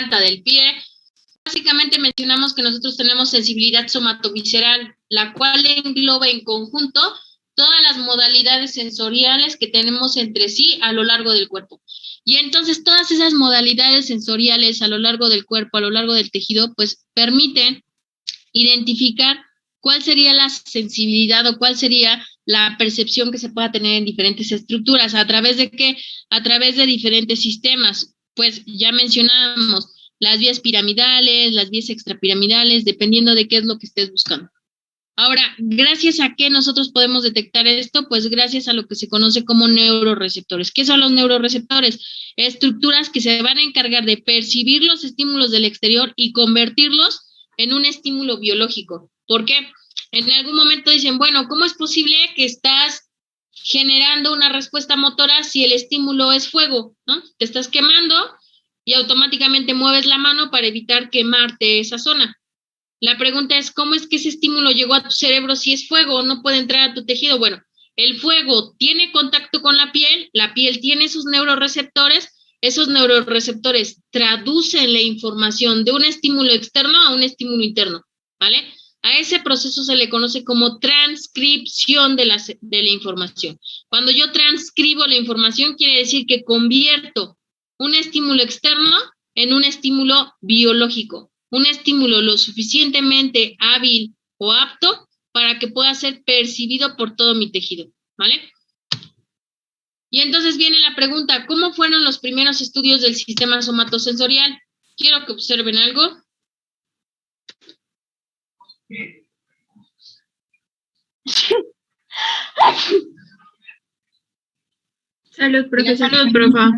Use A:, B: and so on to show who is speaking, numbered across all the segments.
A: planta del pie. Básicamente mencionamos que nosotros tenemos sensibilidad somatovisceral, la cual engloba en conjunto todas las modalidades sensoriales que tenemos entre sí a lo largo del cuerpo. Y entonces todas esas modalidades sensoriales a lo largo del cuerpo, a lo largo del tejido, pues permiten identificar cuál sería la sensibilidad o cuál sería la percepción que se pueda tener en diferentes estructuras. ¿A través de qué? A través de diferentes sistemas. Pues ya mencionamos las vías piramidales, las vías extrapiramidales, dependiendo de qué es lo que estés buscando. Ahora, ¿gracias a qué nosotros podemos detectar esto? Pues gracias a lo que se conoce como neuroreceptores. ¿Qué son los neuroreceptores? Estructuras que se van a encargar de percibir los estímulos del exterior y convertirlos en un estímulo biológico. ¿Por qué? En algún momento dicen, bueno, ¿cómo es posible que estás generando una respuesta motora si el estímulo es fuego, ¿no? Te estás quemando y automáticamente mueves la mano para evitar quemarte esa zona. La pregunta es, ¿cómo es que ese estímulo llegó a tu cerebro si es fuego? No puede entrar a tu tejido. Bueno, el fuego tiene contacto con la piel tiene sus neuroreceptores, esos neuroreceptores traducen la información de un estímulo externo a un estímulo interno, ¿vale? A ese proceso se le conoce como transcripción de la información. Cuando yo transcribo la información, quiere decir que convierto un estímulo externo en un estímulo biológico, un estímulo lo suficientemente hábil o apto para que pueda ser percibido por todo mi tejido, ¿vale? Y entonces viene la pregunta, ¿cómo fueron los primeros estudios del sistema somatosensorial? Quiero que observen algo.
B: Salud, profesor.
A: Salud, profa.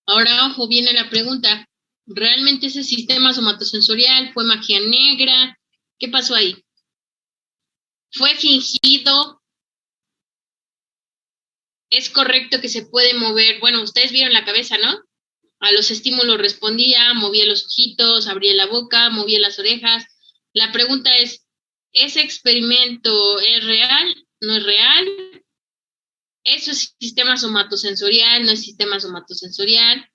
A: Ahora, ojo, viene la pregunta. ¿Realmente ese sistema somatosensorial fue magia negra? ¿Qué pasó ahí? ¿Fue fingido? ¿Es correcto que se puede mover? Bueno, ustedes vieron la cabeza, ¿no? A los estímulos respondía, movía los ojitos, abría la boca, movía las orejas. La pregunta es, ¿ese experimento es real? ¿No es real? ¿Eso es sistema somatosensorial? ¿No es sistema somatosensorial?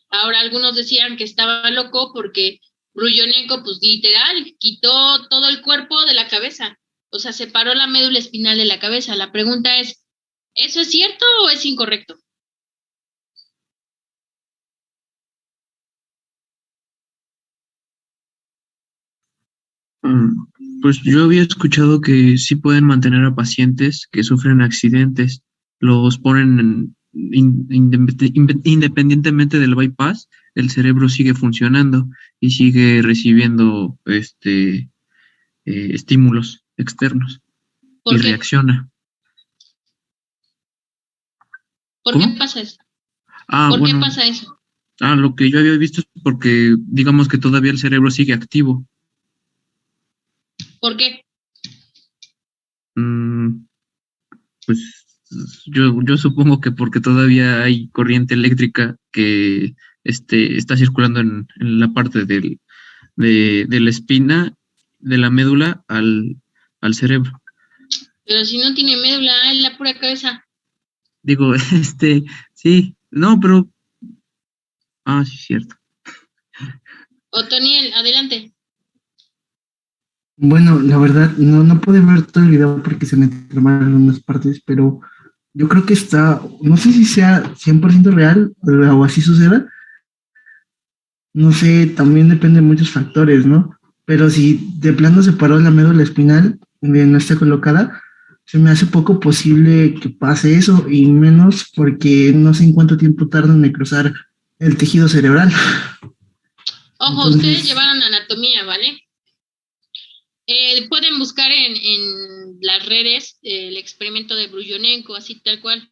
A: Ahora, algunos decían que estaba loco porque Ruyonenko, pues literal, quitó todo el cuerpo de la cabeza. O sea, separó la médula espinal de la cabeza. La pregunta es, ¿eso es cierto o es incorrecto?
C: Pues yo había escuchado que sí pueden mantener a pacientes que sufren accidentes, los ponen independientemente del bypass, el cerebro sigue funcionando y sigue recibiendo estímulos externos y
A: ¿Por qué?
C: reacciona.
A: ¿Por
C: ¿Cómo?
A: qué pasa eso?
C: Ah,
A: ¿Por qué
C: bueno,
A: pasa eso?
C: lo que yo había visto es porque digamos que todavía el cerebro sigue activo.
A: ¿Por qué?
C: Mm, Pues yo supongo que porque todavía hay corriente eléctrica que está circulando en la parte de la espina, de la médula al cerebro.
A: Pero si no tiene médula, es la pura cabeza.
C: Digo, sí, no, pero Ah, sí, cierto.
A: Otoniel, adelante.
D: Bueno, la verdad, no pude ver todo el video porque se me tramaron unas partes, pero yo creo que está, no sé si sea 100% real o así suceda, no sé, también depende de muchos factores, ¿no? Pero si de plano se paró la médula espinal, no está colocada, se me hace poco posible que pase eso y menos porque no sé en cuánto tiempo tarda en necrosar el tejido cerebral.
A: Ojo, ustedes
D: Entonces,
A: llevaron anatomía, ¿vale? Pueden buscar en las redes el experimento de Bruyonenko, así tal cual.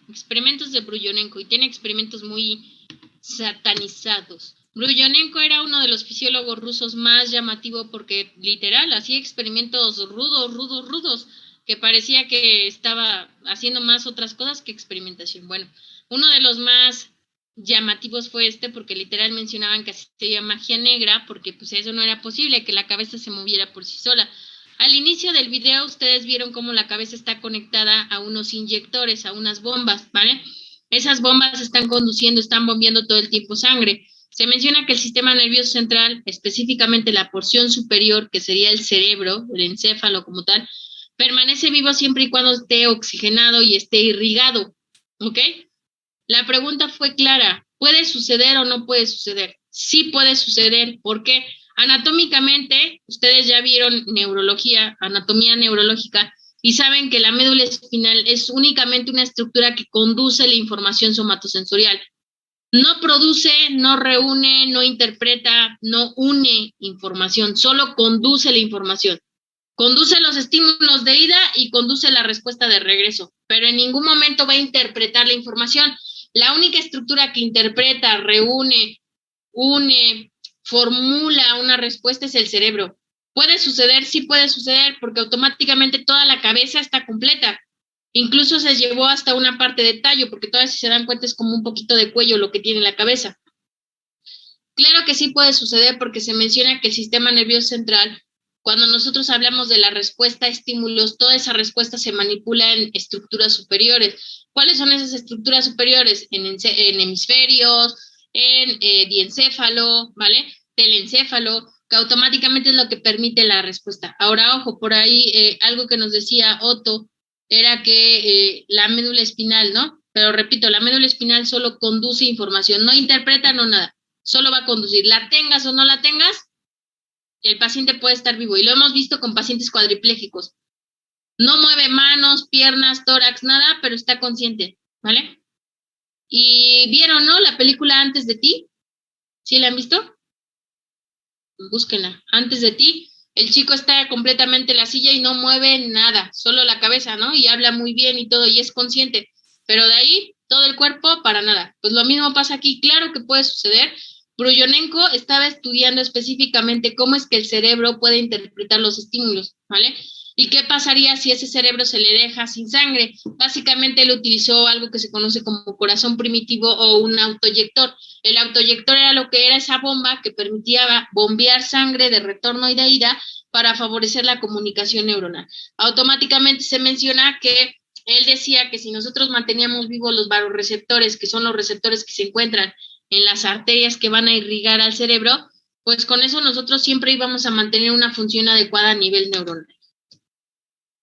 A: Experimentos de Bruyonenko, y tiene experimentos muy satanizados. Bruyonenko era uno de los fisiólogos rusos más llamativos porque literal hacía experimentos rudos, que parecía que estaba haciendo más otras cosas que experimentación. Bueno, uno de los más llamativos fue porque literal mencionaban que hacía magia negra, porque pues eso no era posible, que la cabeza se moviera por sí sola. Al inicio del video ustedes vieron cómo la cabeza está conectada a unos inyectores, a unas bombas, ¿vale? Esas bombas están bombeando todo el tiempo sangre. Se menciona que el sistema nervioso central, específicamente la porción superior, que sería el cerebro, el encéfalo como tal, permanece vivo siempre y cuando esté oxigenado y esté irrigado, ¿ok? La pregunta fue clara, ¿puede suceder o no puede suceder? Sí puede suceder, ¿por qué? Anatómicamente, ustedes ya vieron neurología, anatomía neurológica, y saben que la médula espinal es únicamente una estructura que conduce la información somatosensorial. No produce, no reúne, no interpreta, no une información, solo conduce la información. Conduce los estímulos de ida y conduce la respuesta de regreso, pero en ningún momento va a interpretar la información. La única estructura que interpreta, reúne, une, formula una respuesta es el cerebro. ¿Puede suceder? Sí puede suceder, porque automáticamente toda la cabeza está completa. Incluso se llevó hasta una parte de tallo, porque todavía si se dan cuenta es como un poquito de cuello lo que tiene la cabeza. Claro que sí puede suceder porque se menciona que el sistema nervioso central, cuando nosotros hablamos de la respuesta a estímulos, toda esa respuesta se manipula en estructuras superiores. ¿Cuáles son esas estructuras superiores? En hemisferios, en diencéfalo, ¿vale? Telencéfalo, que automáticamente es lo que permite la respuesta. Ahora, ojo, por ahí algo que nos decía Otto era que la médula espinal, ¿no? Pero repito, la médula espinal solo conduce información, no interpreta, no nada, solo va a conducir. La tengas o no la tengas, el paciente puede estar vivo. Y lo hemos visto con pacientes cuadriplégicos. No mueve manos, piernas, tórax, nada, pero está consciente, ¿vale? Y vieron, ¿no? La película Antes de ti. ¿Sí la han visto? Búsquenla. Antes de ti. El chico está completamente en la silla y no mueve nada, solo la cabeza, ¿no? Y habla muy bien y todo, y es consciente. Pero de ahí, todo el cuerpo, para nada. Pues lo mismo pasa aquí. Claro que puede suceder. Bruyonenko estaba estudiando específicamente cómo es que el cerebro puede interpretar los estímulos, ¿vale? ¿Y qué pasaría si ese cerebro se le deja sin sangre? Básicamente él utilizó algo que se conoce como corazón primitivo o un autoyector. El autoyector era lo que era esa bomba que permitía bombear sangre de retorno y de ida para favorecer la comunicación neuronal. Automáticamente se menciona que él decía que si nosotros manteníamos vivos los vasoreceptores, que son los receptores que se encuentran en las arterias que van a irrigar al cerebro, pues con eso nosotros siempre íbamos a mantener una función adecuada a nivel neuronal.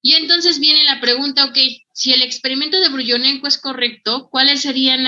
A: Y entonces viene la pregunta, ok, si el experimento de Bruyonenko es correcto, ¿cuáles serían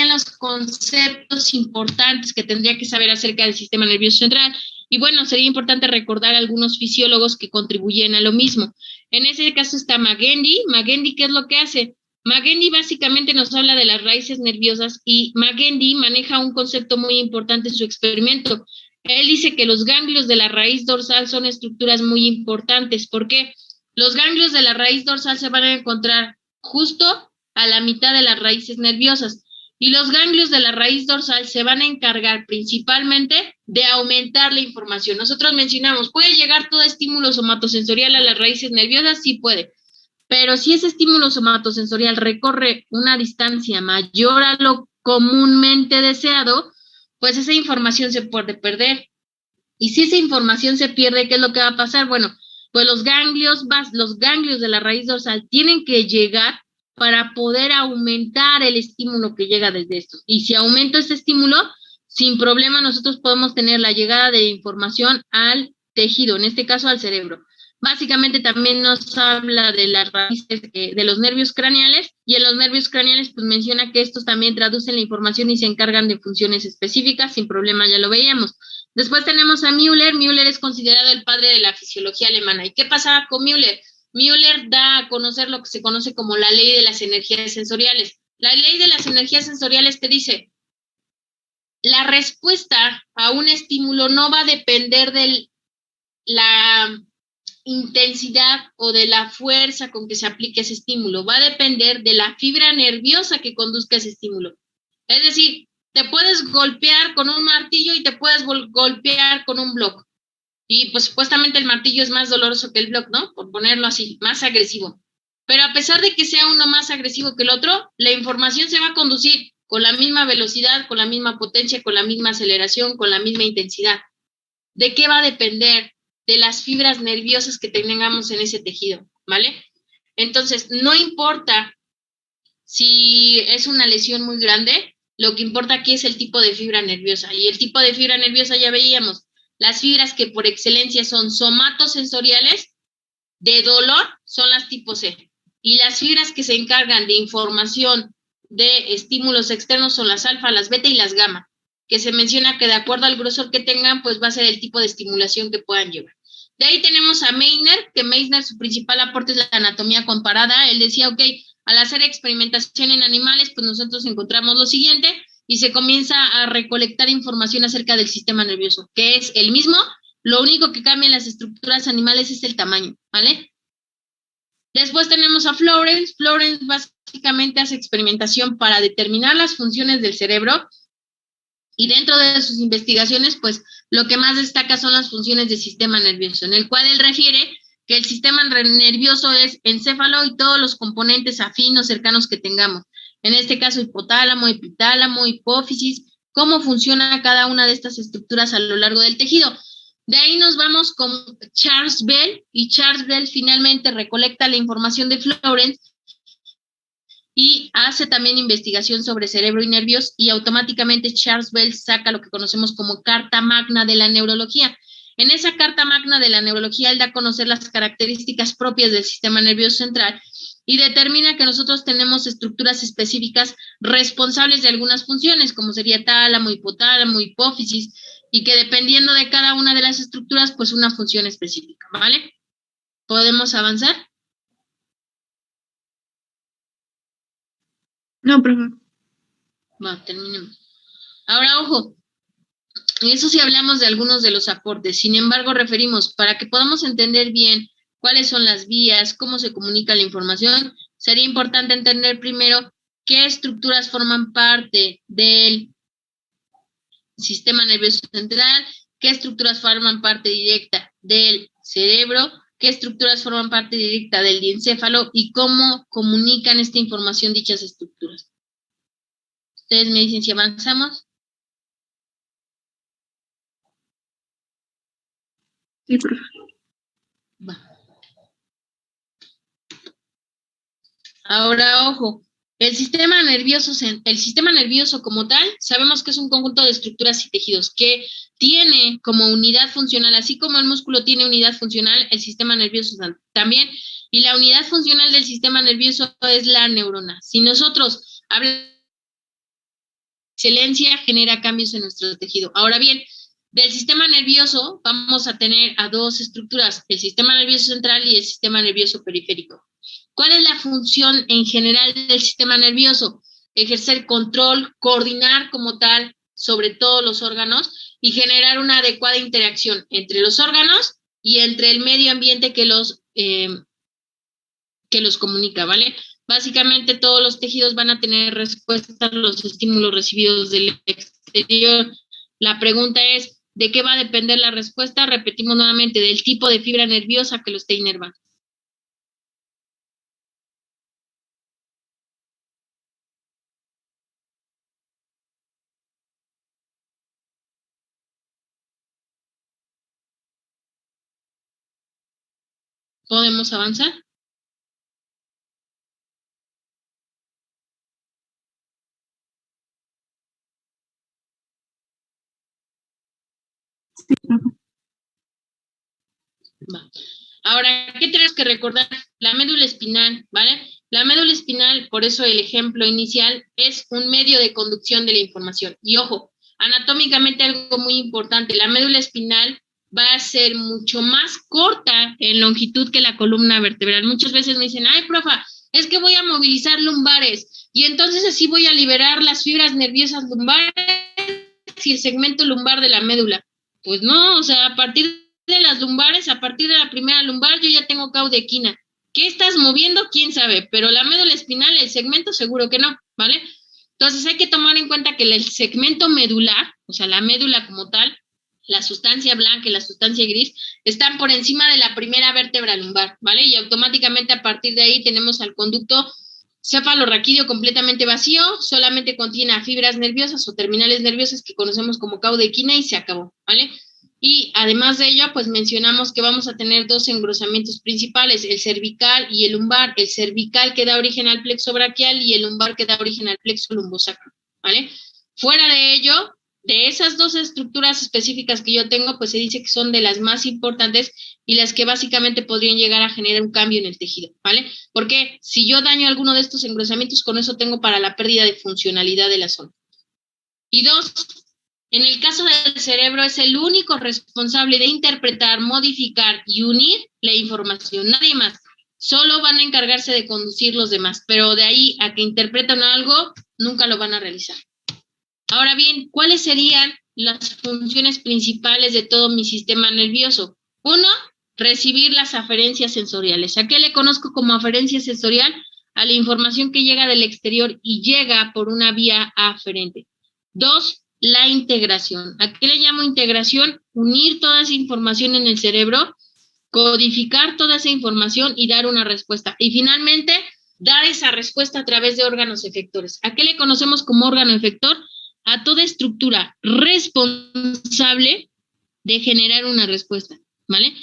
A: los conceptos importantes que tendría que saber acerca del sistema nervioso central? Y bueno, sería importante recordar algunos fisiólogos que contribuyen a lo mismo. En ese caso está Magendie. Magendie, ¿qué es lo que hace? Magendie básicamente nos habla de las raíces nerviosas y Magendie maneja un concepto muy importante en su experimento. Él dice que los ganglios de la raíz dorsal son estructuras muy importantes. ¿Por qué? Los ganglios de la raíz dorsal se van a encontrar justo a la mitad de las raíces nerviosas. Y los ganglios de la raíz dorsal se van a encargar principalmente de aumentar la información. Nosotros mencionamos, ¿puede llegar todo estímulo somatosensorial a las raíces nerviosas? Sí puede. Pero si ese estímulo somatosensorial recorre una distancia mayor a lo comúnmente deseado, pues esa información se puede perder. Y si esa información se pierde, ¿qué es lo que va a pasar? Bueno, pues los ganglios de la raíz dorsal tienen que llegar para poder aumentar el estímulo que llega desde esto. Y si aumento este estímulo, sin problema nosotros podemos tener la llegada de información al tejido, en este caso al cerebro. Básicamente también nos habla de las raíces de los nervios craneales, y en los nervios craneales pues menciona que estos también traducen la información y se encargan de funciones específicas, sin problema, ya lo veíamos. Después tenemos a Müller. Müller es considerado el padre de la fisiología alemana. ¿Y qué pasaba con Müller? Müller da a conocer lo que se conoce como la ley de las energías sensoriales. La ley de las energías sensoriales te dice, la respuesta a un estímulo no va a depender de la intensidad o de la fuerza con que se aplique ese estímulo, va a depender de la fibra nerviosa que conduzca ese estímulo. Es decir, te puedes golpear con un martillo y te puedes golpear con un bloc. Y pues supuestamente el martillo es más doloroso que el bloc, ¿no? Por ponerlo así, más agresivo. Pero a pesar de que sea uno más agresivo que el otro, la información se va a conducir con la misma velocidad, con la misma potencia, con la misma aceleración, con la misma intensidad. ¿De qué va a depender? De las fibras nerviosas que tengamos en ese tejido, ¿vale? Entonces, no importa si es una lesión muy grande, lo que importa aquí es el tipo de fibra nerviosa. Y el tipo de fibra nerviosa ya veíamos, las fibras que por excelencia son somatosensoriales, de dolor, son las tipo C. Y las fibras que se encargan de información de estímulos externos son las alfa, las beta y las gamma, que se menciona que de acuerdo al grosor que tengan, pues va a ser el tipo de estimulación que puedan llevar. De ahí tenemos a Meissner, que Meissner su principal aporte es la anatomía comparada. Él decía, ok, al hacer experimentación en animales, pues nosotros encontramos lo siguiente y se comienza a recolectar información acerca del sistema nervioso, que es el mismo, lo único que cambia en las estructuras animales es el tamaño, ¿vale? Después tenemos a Florence. Florence básicamente hace experimentación para determinar las funciones del cerebro y dentro de sus investigaciones, pues lo que más destaca son las funciones del sistema nervioso, en el cual él refiere que el sistema nervioso es encéfalo y todos los componentes afinos cercanos que tengamos. En este caso, hipotálamo, epitálamo, hipófisis, cómo funciona cada una de estas estructuras a lo largo del tejido. De ahí nos vamos con Charles Bell, y Charles Bell finalmente recolecta la información de Florence y hace también investigación sobre cerebro y nervios, y automáticamente Charles Bell saca lo que conocemos como Carta Magna de la Neurología. En esa Carta Magna de la Neurología, él da a conocer las características propias del sistema nervioso central y determina que nosotros tenemos estructuras específicas responsables de algunas funciones, como sería tálamo, hipotálamo, hipófisis, y que dependiendo de cada una de las estructuras, pues una función específica, ¿vale? ¿Podemos avanzar?
B: No, profe.
A: Bueno, terminemos. Ahora, ojo, eso sí hablamos de algunos de los aportes. Sin embargo, referimos, para que podamos entender bien cuáles son las vías, cómo se comunica la información, sería importante entender primero qué estructuras forman parte del sistema nervioso central, qué estructuras forman parte directa del cerebro, qué estructuras forman parte directa del diencéfalo y cómo comunican esta información dichas estructuras. Ustedes me dicen si avanzamos.
B: Sí, profe.
A: Va. Ahora, ojo, el sistema nervioso como tal, sabemos que es un conjunto de estructuras y tejidos que tiene como unidad funcional, así como el músculo tiene unidad funcional, el sistema nervioso también, y la unidad funcional del sistema nervioso es la neurona. Si nosotros hablamos de excelencia, genera cambios en nuestro tejido. Ahora bien, del sistema nervioso vamos a tener a dos estructuras, el sistema nervioso central y el sistema nervioso periférico. ¿Cuál es la función en general del sistema nervioso? Ejercer control, coordinar como tal sobre todos los órganos y generar una adecuada interacción entre los órganos y entre el medio ambiente que los comunica, ¿vale? Básicamente todos los tejidos van a tener respuesta a los estímulos recibidos del exterior. La pregunta es, ¿de qué va a depender la respuesta? Repetimos nuevamente, del tipo de fibra nerviosa que lo esté inervando. ¿Podemos avanzar?
B: Sí, profe.
A: Va. Ahora, ¿qué tenemos que recordar? La médula espinal, ¿vale? La médula espinal, por eso el ejemplo inicial, es un medio de conducción de la información. Y ojo, anatómicamente algo muy importante, la médula espinal va a ser mucho más corta en longitud que la columna vertebral. Muchas veces me dicen, ay, profa, es que voy a movilizar lumbares y entonces así voy a liberar las fibras nerviosas lumbares y el segmento lumbar de la médula. Pues no, o sea, a partir de las lumbares, a partir de la primera lumbar, yo ya tengo caudequina. ¿Qué estás moviendo? ¿Quién sabe? Pero la médula espinal, el segmento, seguro que no, ¿vale? Entonces hay que tomar en cuenta que el segmento medular, o sea, la médula como tal, la sustancia blanca y la sustancia gris, están por encima de la primera vértebra lumbar, ¿vale? Y automáticamente a partir de ahí tenemos al conducto cefalorraquídeo completamente vacío, solamente contiene fibras nerviosas o terminales nerviosas que conocemos como caudequina y se acabó, ¿vale? Y además de ello, pues mencionamos que vamos a tener dos engrosamientos principales, el cervical y el lumbar. El cervical que da origen al plexo braquial y el lumbar que da origen al plexo lumbosacro, ¿vale? Fuera de ello, de esas dos estructuras específicas que yo tengo, pues se dice que son de las más importantes y las que básicamente podrían llegar a generar un cambio en el tejido, ¿vale? Porque si yo daño alguno de estos engrosamientos, con eso tengo para la pérdida de funcionalidad de la zona. Y dos, en el caso del cerebro es el único responsable de interpretar, modificar y unir la información, nadie más. Solo van a encargarse de conducir los demás, pero de ahí a que interpretan algo, nunca lo van a realizar. Ahora bien, ¿cuáles serían las funciones principales de todo mi sistema nervioso? Uno, recibir las aferencias sensoriales. ¿A qué le conozco como aferencia sensorial? A la información que llega del exterior y llega por una vía aferente. Dos, la integración. ¿A qué le llamo integración? Unir toda esa información en el cerebro, codificar toda esa información y dar una respuesta. Y finalmente, dar esa respuesta a través de órganos efectores. ¿A qué le conocemos como órgano efector? A toda estructura responsable de generar una respuesta, ¿vale?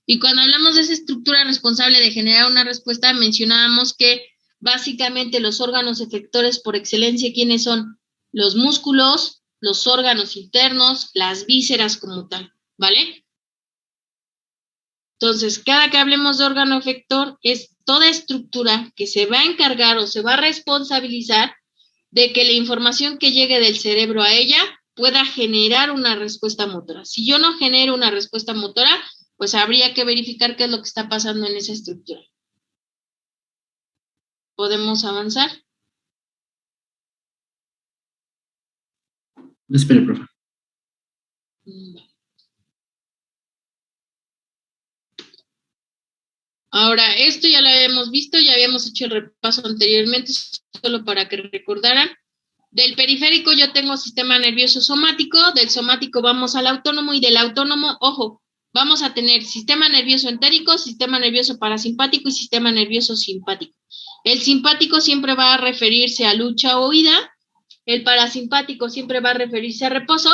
A: Y cuando hablamos de esa estructura responsable de generar una respuesta, mencionábamos que básicamente los órganos efectores por excelencia, ¿quiénes son? Los músculos, los órganos internos, las vísceras como tal, ¿vale? Entonces, cada que hablemos de órgano efector, es toda estructura que se va a encargar o se va a responsabilizar de que la información que llegue del cerebro a ella pueda generar una respuesta motora. Si yo no genero una respuesta motora, pues habría que verificar qué es lo que está pasando en esa estructura. ¿Podemos avanzar?
D: Espera, profe.
A: Ahora, esto ya lo habíamos visto, ya habíamos hecho el repaso anteriormente, solo para que recordaran. Del periférico yo tengo sistema nervioso somático, del somático vamos al autónomo y del autónomo, ojo, vamos a tener sistema nervioso entérico, sistema nervioso parasimpático y sistema nervioso simpático. El simpático siempre va a referirse a lucha o huida, el parasimpático siempre va a referirse a reposo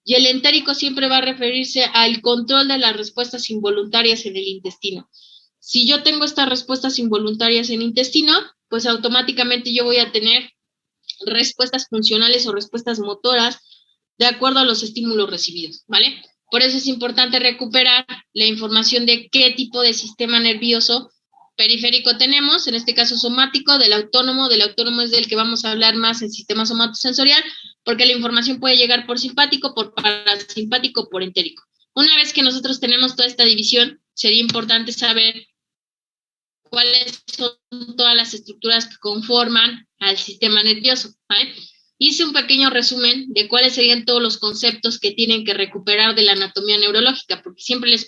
A: y el entérico siempre va a referirse al control de las respuestas involuntarias en el intestino. Si yo tengo estas respuestas involuntarias en el intestino, pues automáticamente yo voy a tener respuestas funcionales o respuestas motoras de acuerdo a los estímulos recibidos, ¿vale? Por eso es importante recuperar la información de qué tipo de sistema nervioso periférico tenemos, en este caso somático, del autónomo es del que vamos a hablar más en sistema somatosensorial, porque la información puede llegar por simpático, por parasimpático, por entérico. Una vez que nosotros tenemos toda esta división, sería importante saber cuáles son todas las estructuras que conforman al sistema nervioso, ¿vale? Hice un pequeño resumen de cuáles serían todos los conceptos que tienen que recuperar de la anatomía neurológica, porque siempre les